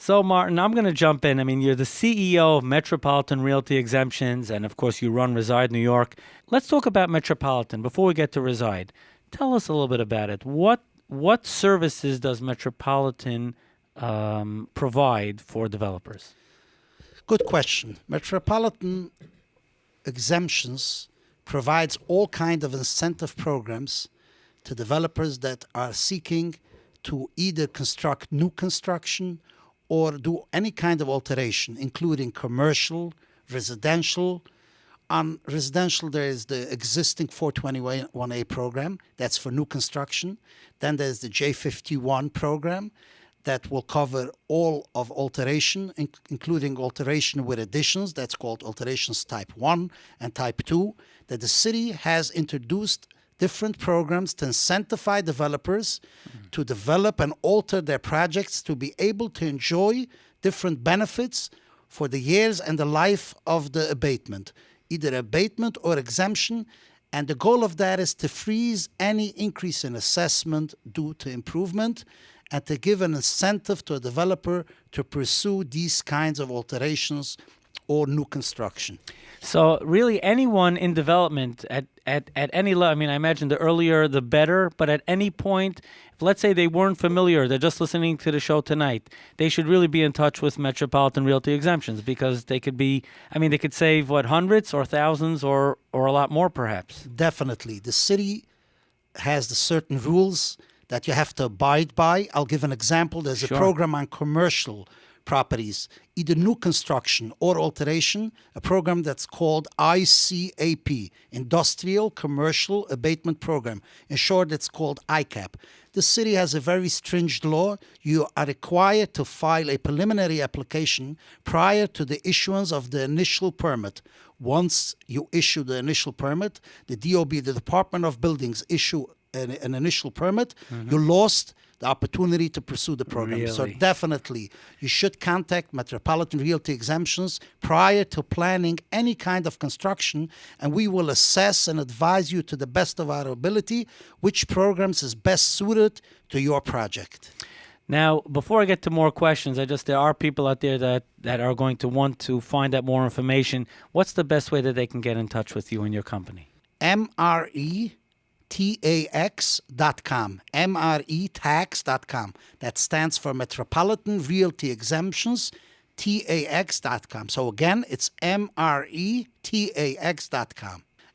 So, Martin, I'm going to jump in. I mean, you're the CEO of Metropolitan Realty Exemptions, and of course, you run Reside New York. Let's talk about Metropolitan before we get to Reside. Tell us a little bit about it. What services does Metropolitan provide for developers? Good question. Metropolitan Exemptions provides all kind of incentive programs to developers that are seeking to either construct new construction or do any kind of alteration, including commercial, residential. On residential, there is the existing 421A program. That's for new construction. Then there's the J51 program that will cover all of alteration, including alteration with additions. That's called alterations type 1 and type 2, that the city has introduced different programs to incentivize developers to develop and alter their projects to be able to enjoy different benefits for the years and the life of the abatement, either abatement or exemption. And the goal of that is to freeze any increase in assessment due to improvement and to give an incentive to a developer to pursue these kinds of alterations or new construction. So really anyone in development at any level, I mean, I imagine the earlier the better, but at any point, if let's say they weren't familiar, they're just listening to the show tonight, they should really be in touch with Metropolitan Realty Exemptions because they could be, I mean, they could save, hundreds or thousands or a lot more perhaps. Definitely. The city has the certain rules that you have to abide by. I'll give an example. There's a program on commercial properties, either new construction or alteration, a program that's called ICAP, Industrial Commercial Abatement Program. In short, it's called ICAP. The city has a very stringent law. You are required to file a preliminary application prior to the issuance of the initial permit. Once you issue the initial permit, the DOB, the Department of Buildings, issue an initial permit, you lost the opportunity to pursue the program. Really? So definitely, you should contact Metropolitan Realty Exemptions prior to planning any kind of construction, and we will assess and advise you to the best of our ability which programs is best suited to your project. Now, before I get to more questions, there are people out there that are going to want to find out more information. What's the best way that they can get in touch with you and your company? MRETAX.com. MRETAX.com. That stands for Metropolitan Realty Exemptions, TAX.com. So again, it's MRETAX.com.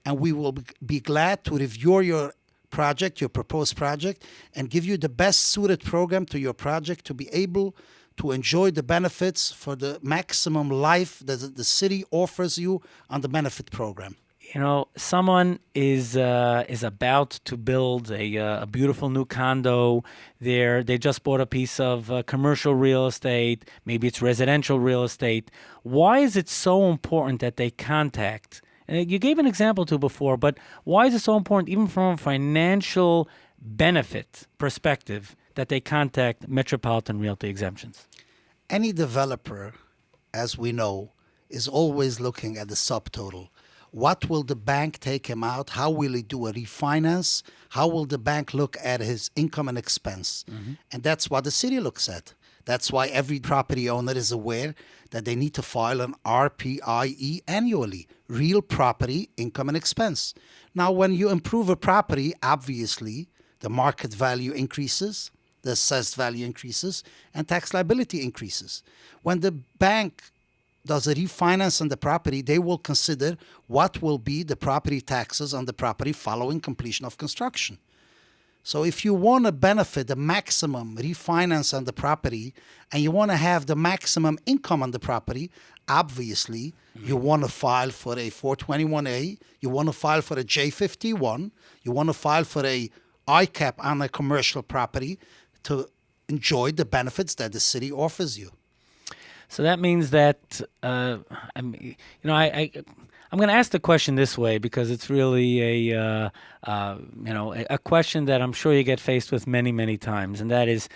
And we will be glad to review your project, your proposed project, and give you the best suited program to your project to be able to enjoy the benefits for the maximum life that the city offers you on the benefit program. You know, someone is about to build a beautiful new condo. They just bought a piece of commercial real estate. Maybe it's residential real estate. Why is it so important that they contact? You gave an example too before, but why is it so important, even from a financial benefit perspective, that they contact Metropolitan Realty Exemptions? Any developer, as we know, is always looking at the subtotal. What will the bank take him out? How will he do a refinance? How will the bank look at his income and expense? And that's what the city looks at. That's why every property owner is aware that they need to file an RPIE annually, real property income and expense. Now, when you improve a property, obviously, the market value increases, the assessed value increases, and tax liability increases. When the bank does a refinance on the property, they will consider what will be the property taxes on the property following completion of construction. So if you want to benefit the maximum refinance on the property and you want to have the maximum income on the property, obviously you want to file for a 421A, you want to file for a J51, you want to file for a ICAP on a commercial property to enjoy the benefits that the city offers you. So that means that I'm going to ask the question this way because it's really a question that I'm sure you get faced with many, many times, and that is,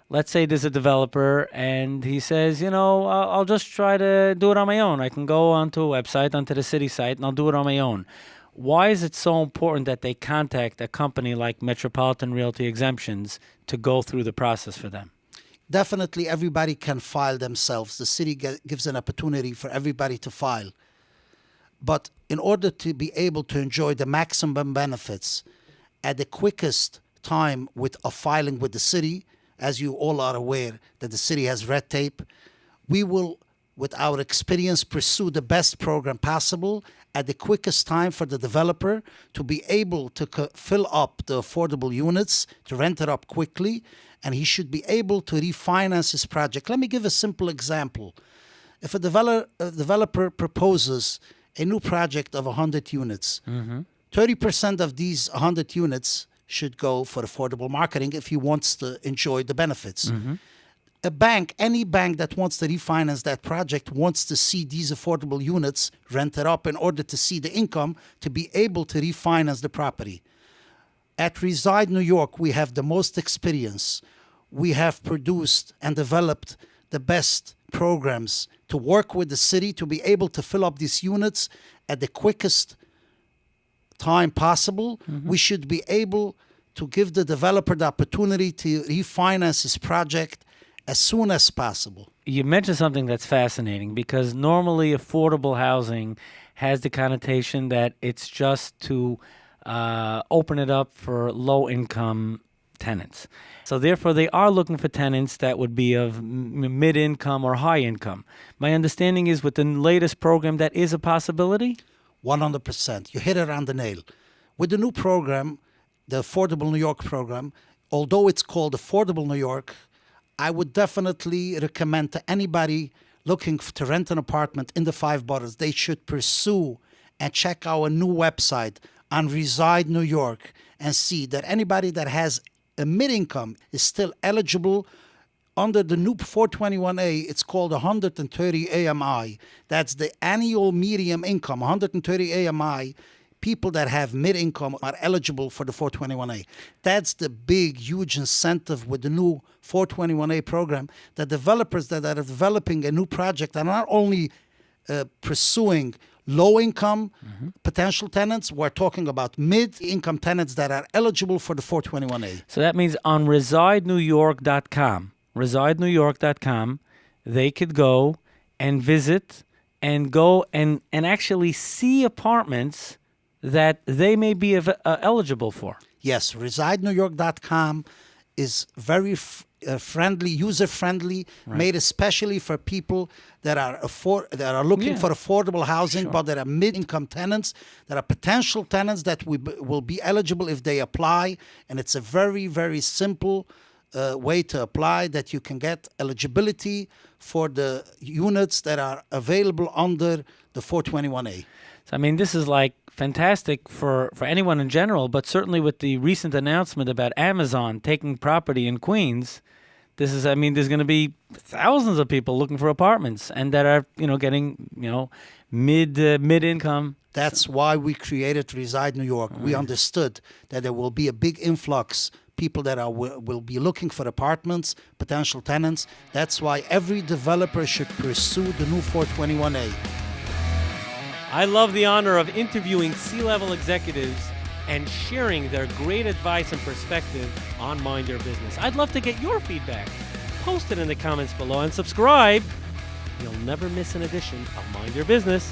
let's say there's a developer and he says, I'll just try to do it on my own. I can go onto a website, onto the city site, and I'll do it on my own. Why is it so important that they contact a company like Metropolitan Realty Exemptions to go through the process for them? definitely everybody can file themselves. The city gives an opportunity for everybody to file. But in order to be able to enjoy the maximum benefits at the quickest time with a filing with the city, as you all are aware that the city has red tape, we will, with our experience, pursue the best program possible at the quickest time for the developer to be able to fill up the affordable units, to rent it up quickly, and he should be able to refinance his project. Let me give a simple example. If a developer proposes a new project of 100 units, 30% of these 100 units should go for affordable marketing if he wants to enjoy the benefits. A bank, any bank that wants to refinance that project wants to see these affordable units rented up in order to see the income to be able to refinance the property. At Reside New York, we have the most experience. We have produced and developed the best programs to work with the city to be able to fill up these units at the quickest time possible. We should be able to give the developer the opportunity to refinance his project as soon as possible. You mentioned something that's fascinating because normally affordable housing has the connotation that it's just to open it up for low-income tenants. So therefore, they are looking for tenants that would be of mid-income or high-income. My understanding is with the latest program, that is a possibility? 100%. You hit it on the nail. With the new program, the Affordable New York program, although it's called Affordable New York, I would definitely recommend to anybody looking to rent an apartment in the 5 boroughs, they should pursue and check our new website on Reside New York and see that anybody that has a mid-income is still eligible under the new 421A. It's called 130 AMI. That's the annual median income, 130 AMI. People that have mid-income are eligible for the 421A. That's the big, huge incentive with the new 421A program. The developers that are developing a new project are not only pursuing low-income potential tenants, we're talking about mid-income tenants that are eligible for the 421A. So that means on residenewyork.com, they could go and visit and go and actually see apartments that they may be eligible for. Yes, residenewyork.com is very friendly, user-friendly, made especially for people that are looking for affordable housing, but that are mid-income tenants, that are potential tenants that will be eligible if they apply. And it's a very, very simple way to apply that you can get eligibility for the units that are available under the 421A. So, I mean, this is like fantastic for anyone in general, but certainly with the recent announcement about Amazon taking property in Queens, there's going to be thousands of people looking for apartments and that are, getting, mid-income. That's why we created Reside New York. We understood that there will be a big influx, people that will be looking for apartments, potential tenants. That's why every developer should pursue the new 421A. I love the honor of interviewing C-level executives and sharing their great advice and perspective on Mind Your Business. I'd love to get your feedback. Post it in the comments below and subscribe. You'll never miss an edition of Mind Your Business.